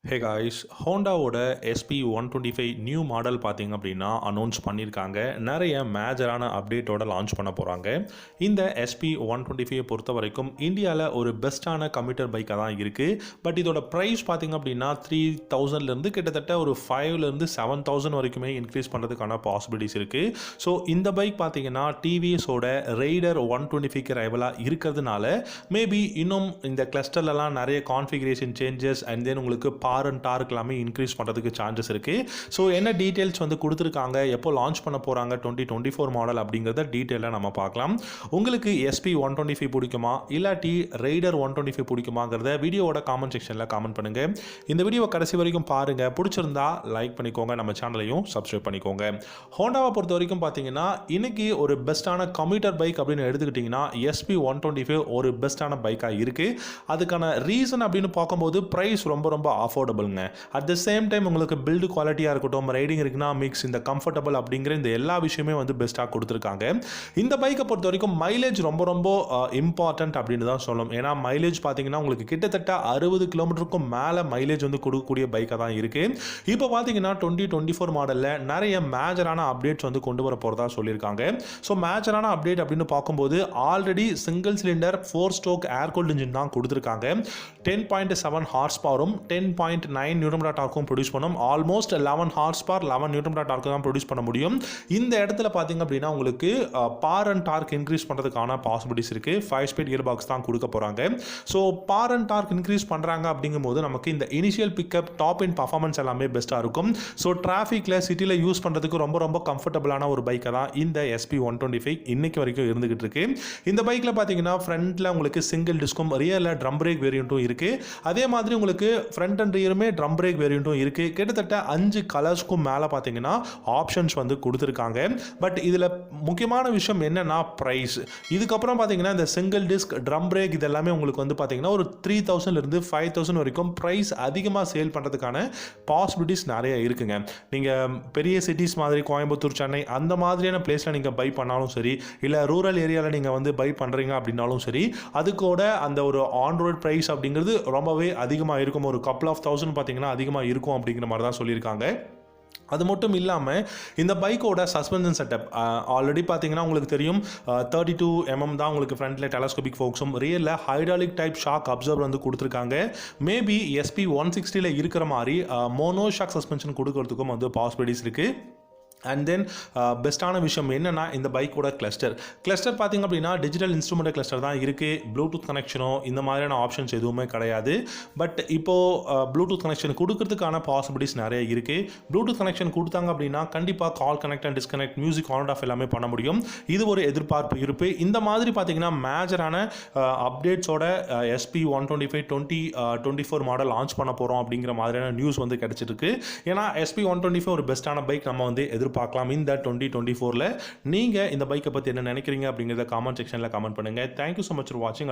ஹே guys, ஹோண்டாவோட SP 125 new model பார்த்தீங்க அப்படின்னா அனௌன்ஸ் பண்ணியிருக்காங்க. நிறைய மேஜரான அப்டேட்டோட லான்ச் பண்ண போகிறாங்க. இந்த எஸ்பி 125 பொறுத்த வரைக்கும் இந்தியாவில் ஒரு பெஸ்ட்டான கம்யூட்டர் பைக்காக தான் இருக்குது. பட் இதோட ப்ரைஸ் பார்த்தீங்க அப்படின்னா 3000லேருந்து கிட்டத்தட்ட ஒரு 5,000 7,000 வரைக்குமே இன்க்ரீஸ் பண்ணுறதுக்கான பாசிபிலிட்டிஸ் இருக்குது. ஸோ இந்த பைக் பார்த்தீங்கன்னா டிவிஎஸோட ரெய்டர் 125க்கு ரைவலாக இருக்கிறதுனால மேபி இன்னும் இந்த கிளஸ்டர்லலாம் நிறைய கான்ஃபிகரேஷன் சேஞ்சஸ் அண்ட் தென் உங்களுக்கு அண்ட் டார்க் எல்லாமே இன்க்ரீஸ் பண்ணுறதுக்கு சான்சஸ் இருக்குது. ஸோ என்ன டீட்டெயில்ஸ் வந்து கொடுத்துருக்காங்க, எப்போ லான்ச் பண்ண போகிறாங்க 2024 மாடல் அப்படிங்கிறத டீட்டெயிலாக நம்ம பார்க்கலாம். உங்களுக்கு எஸ்பி 125 பிடிக்குமா இல்லாட்டி ரெய்டர் 125 பிடிக்குமாங்கிறத வீடியோவோட காமெண்ட் செக்ஷனில் காமெண்ட் பண்ணுங்கள். இந்த வீடியோ கடைசி வரைக்கும் பாருங்கள். பிடிச்சிருந்தா லைக் பண்ணிக்கோங்க, நம்ம சேனலையும் சப்ஸ்கிரைப் பண்ணிக்கோங்க. ஹோண்டாவை பொறுத்த வரைக்கும் பார்த்தீங்கன்னா இன்னைக்கு ஒரு பெஸ்ட்டான கம்யூட்டர் பைக் அப்படின்னு எடுத்துக்கிட்டிங்கன்னா எஸ்பி 125 ஒரு பெஸ்ட்டான பைக்காக இருக்குது. அதுக்கான ரீசன் அப்படின்னு பார்க்கும்போது ப்ரைஸ் ரொம்ப அஃபோர்டபுள்ங்க. அட் த சேம் டைம் உங்களுக்கு பில்டு குவாலிட்டியாக இருக்கட்டும், ரைடிங் எக்கனாமிக்ஸ், இந்த கம்ஃபர்டபுள் அப்படிங்கிற இந்த எல்லா விஷயமே வந்து பெஸ்ட்டாக கொடுத்துருக்காங்க. இந்த பைக்கை பொறுத்த வரைக்கும் மைலேஜ் ரொம்ப இம்பார்ட்டன்ட் அப்படின்னு தான் சொல்லணும். ஏன்னா மைலேஜ் பார்த்தீங்கன்னா உங்களுக்கு கிட்டத்தட்ட 60 கிலோமீட்டருக்கும் மேலே மைலேஜ் வந்து கொடுக்கக்கூடிய பைக்காக தான் இருக்குது. இப்போ பார்த்தீங்கன்னா 2024 மாடலில் நிறைய மேஜரான அப்டேட்ஸ் வந்து கொண்டு வர போகிறதா சொல்லியிருக்காங்க. ஸோ மேஜரான அப்டேட் அப்படின்னு பார்க்கும்போது already single cylinder 4 stroke air cooled engine தான் கொடுத்துருக்காங்க. 10.7 ஹார்ஸ் பவரும் 10.9 நியூட்டன் டார்க்கும் ப்ரொடியூஸ் பண்ணும். Almost 11 horse power 11 newton torque தான் ப்ரொடியூஸ் பண்ண முடியும். இந்த இடத்துல பார்த்தீங்க அப்படின்னா உங்களுக்கு பார் அண்ட் டார்க் இன்க்ரீஸ் பண்ணுறதுக்கான பாசிபிலிட்டிஸ் இருக்குது. 5 ஸ்பீட் கியர் பாக்ஸ் தான் கொடுக்க போகிறாங்க. So power and torque increase பண்ணுறாங்க அப்படிங்கும்போது நமக்கு இந்த initial pickup top in performance எல்லாமே பெஸ்ட்டாக இருக்கும். ஸோ டிராஃபிக்கில் சிட்டியில் யூஸ் பண்ணுறதுக்கு ரொம்ப கம்ஃபர்டபுளான ஒரு பைக்கை தான் இந்த எஸ்பி 125 இன்னைக்கு வரைக்கும் இருந்துகிட்டு இருக்கு. இந்த பைக்கில் பார்த்தீங்கன்னா ஃப்ரண்ட்டில் உங்களுக்கு சிங்கிள் டிஸ்கும் ரியலில் ட்ரம் பிரேக் வேரியண்ட்டும் இருக்குது. அதே மாதிரி உங்களுக்கு ஃப்ரண்ட் அண்ட் ரியருமே ட்ரம் பிரேக் வேரியண்ட்டும் இருக்குது. கிட்டத்தட்ட 5 கலர்ஸ்க்கும் மேலே பார்த்தீங்கன்னா ஆப்ஷன்ஸ் வந்து கொடுத்துருக்காங்க. பட் இதில் முக்கியமான விஷயம் என்னன்னா ப்ரைஸ். இதுக்கப்புறம் பார்த்தீங்கன்னா இந்த சிங்கிள் டிஸ்க் ட்ரம் பிரேக் இதெல்லாமே உங்களுக்கு வந்து பார்த்தீங்கன்னா ஒரு 3,000லேருந்து 5,000 வரைக்கும் ப்ரைஸ் அதிகமாக சேல் பண்ணுறதுக்கான பாசிபிலிட்டிஸ் நிறைய இருக்குங்க. நீங்கள் பெரிய சிட்டிஸ் மாதிரி கோயம்புத்தூர், சென்னை அந்த மாதிரியான பிளேஸில் நீங்கள் பை பண்ணாலும் சரி, இல்லை ரூரல் ஏரியாவில் நீங்கள் வந்து பை பண்ணுறீங்க அப்படின்னாலும் சரி, அதுக்கூட அந்த ஒரு ஆன் ரோட் ப்ரைஸ் அப்படிங்கிறது ரொம்பவே அதிகமாக இருக்கும். ஒரு couple of thousand பார்த்தீங்கன்னா அதிகமாக இருக்கும் அப்படிங்கிற மாதிரி தான் சொல்லியிருக்காங்க. அது மட்டும் இல்லாமல் இந்த பைக்கோட சஸ்பென்ஷன் செட்டப் ஆல்ரெடி பார்த்தீங்கன்னா உங்களுக்கு தெரியும் 32 mm தான் உங்களுக்கு ஃப்ரண்ட்டில் டெலஸ்கோபிக் ஃபோக்ஸும் ரியலில் ஹைட்ராலிக் டைப் ஷாக் அப்சர்வர் வந்து கொடுத்துருக்காங்க. மேபி எஸ்பி 160ல் இருக்கிற மாதிரி மோனோ ஷாக் சஸ்பென்ஷன் கொடுக்கறதுக்கும் வந்து பாசிபிலிட்டிஸ் இருக்குது. அண்ட் தென் பெஸ்ட்டான விஷயம் என்னென்னா இந்த பைக்கோட கிளஸ்டர் பார்த்தீங்க அப்படின்னா டிஜிட்டல் இன்ஸ்ட்ருமெண்ட் கிளஸ்டர் தான் இருக்குது. ப்ளூடூத் கனெக்ஷனோ இந்த மாதிரியான ஆப்ஷன்ஸ் எதுவுமே கிடையாது. பட் இப்போது ப்ளூடூத் கனெக்ஷன் கொடுக்கறதுக்கான பாசிபிலிட்டிஸ் நிறைய இருக்குது. ப்ளூடூத் கனெக்ஷன் கொடுத்தாங்க அப்படின்னா கண்டிப்பாக call connect and disconnect, music on off எல்லாமே பண்ண முடியும். இது ஒரு எதிர்பார்ப்பு இருப்பு. இந்த மாதிரி பார்த்தீங்கன்னா மேஜரான அப்டேட்ஸோட எஸ்பி 125 2024 மாடல் லான்ச் பண்ண போகிறோம் அப்படிங்கிற மாதிரியான நியூஸ் வந்து கிடைச்சிருக்கு. ஏன்னா எஸ்பி 125 ஒரு பெஸ்ட்டான பைக் நம்ம வந்து பார்க்கலாம் இந்த 2024ல. நீங்க இந்த பைக்கை பத்தி என்ன நினைக்கிறீங்க அப்படிங்கறத காமெண்ட் செக்ஷன்ல கமெண்ட் பண்ணுங்க. Thank you so much for watching.